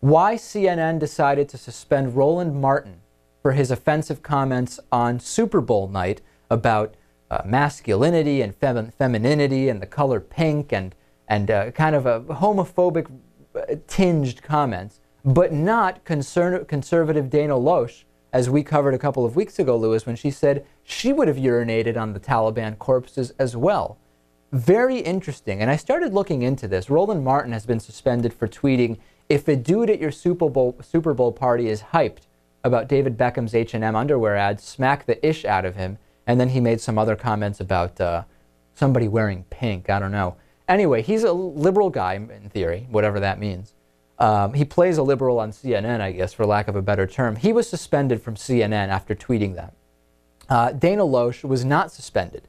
why CNN decided to suspend Roland Martin for his offensive comments on Super Bowl night about masculinity and femininity and the color pink and kind of a homophobic tinged comments, but not conservative Dana Loesch, as we covered a couple of weeks ago, Lewis, when she said she would have urinated on the Taliban corpses as well. Very interesting. And I started looking into this. Roland Martin has been suspended for tweeting, "If a dude at your Super Bowl party is hyped about David Beckham's H&M underwear ad, smack the ish out of him." And then he made some other comments about somebody wearing pink. I don't know. Anyway, he's a liberal guy, in theory, whatever that means. He plays a liberal on CNN, I guess, for lack of a better term. He was suspended from CNN after tweeting that. Dana Loesch was not suspended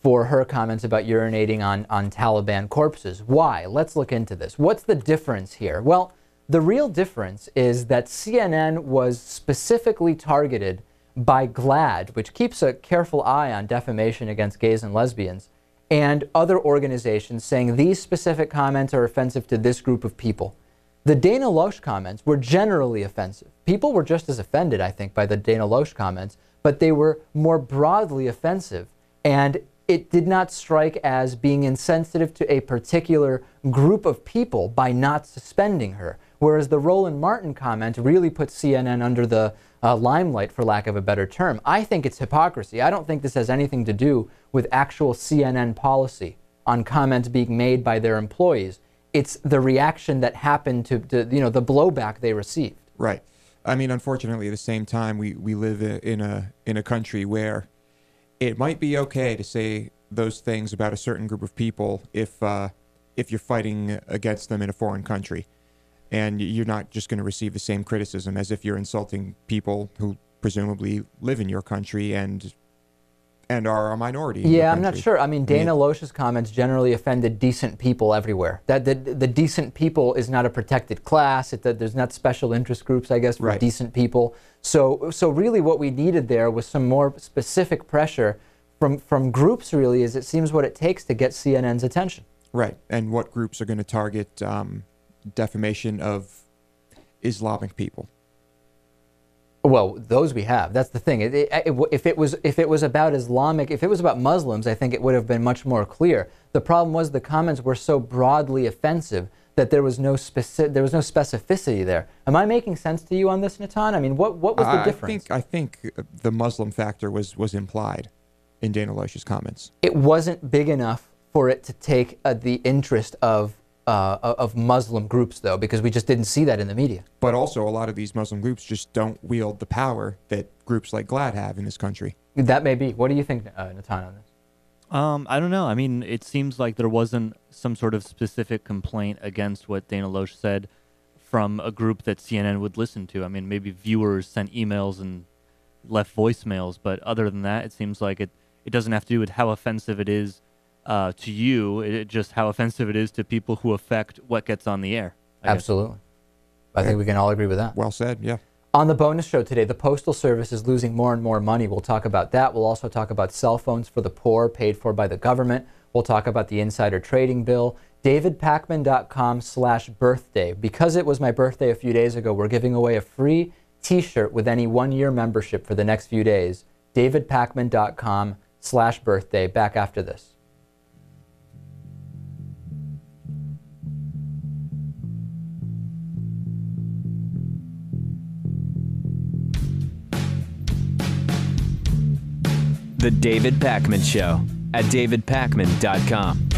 for her comments about urinating on Taliban corpses. Why? Let's look into this. What's the difference here? Well, the real difference is that CNN was specifically targeted by GLAAD, which keeps a careful eye on defamation against gays and lesbians, and other organizations saying these specific comments are offensive to this group of people. The Dana Loesch comments were generally offensive. People were just as offended, I think, by the Dana Loesch comments, but they were more broadly offensive, and it did not strike as being insensitive to a particular group of people by not suspending her, whereas the Roland Martin comment really put CNN under the limelight, for lack of a better term. I think it's hypocrisy. I don't think this has anything to do with actual CNN policy on comments being made by their employees. It's the reaction that happened to the blowback they received. Right. I mean, unfortunately, at the same time, we live in a country where it might be okay to say those things about a certain group of people if you're fighting against them in a foreign country, and you're not just going to receive the same criticism as if you're insulting people who presumably live in your country and are a minority. Yeah, I'm not sure. I mean, Dana Loesch's comments generally offended decent people everywhere. That the decent people is not a protected class. There's not special interest groups, I guess, for decent people. So really what we needed there was some more specific pressure from groups, really, as it seems what it takes to get CNN's attention. Right. And what groups are going to target defamation of Islamic people? Well, those we have. That's the thing. If it was about Islamic, if it was about Muslims, I think it would have been much more clear. The problem was the comments were so broadly offensive that there was no specificity there. Am I making sense to you on this, Natan? I mean, what was the difference? I think the Muslim factor was implied in Dana Loesch's comments. It wasn't big enough for it to take the interest of Muslim groups, though, because we just didn't see that in the media. But also, a lot of these Muslim groups just don't wield the power that groups like GLAAD have in this country. That may be. What do you think, Natan, on this? I don't know. I mean, it seems like there wasn't some sort of specific complaint against what Dana Loesch said from a group that CNN would listen to. I mean, maybe viewers sent emails and left voicemails, but other than that, it seems like it doesn't have to do with how offensive it is to you, just how offensive it is to people who affect what gets on the air. Absolutely. I think we can all agree with that. Well said, yeah. On the bonus show today, the Postal Service is losing more and more money. We'll talk about that. We'll also talk about cell phones for the poor paid for by the government. We'll talk about the insider trading bill. DavidPakman.com/birthday. Because it was my birthday a few days ago, we're giving away a free t-shirt with any one-year membership for the next few days. DavidPakman.com/birthday. Back after this. The David Pakman Show at davidpakman.com.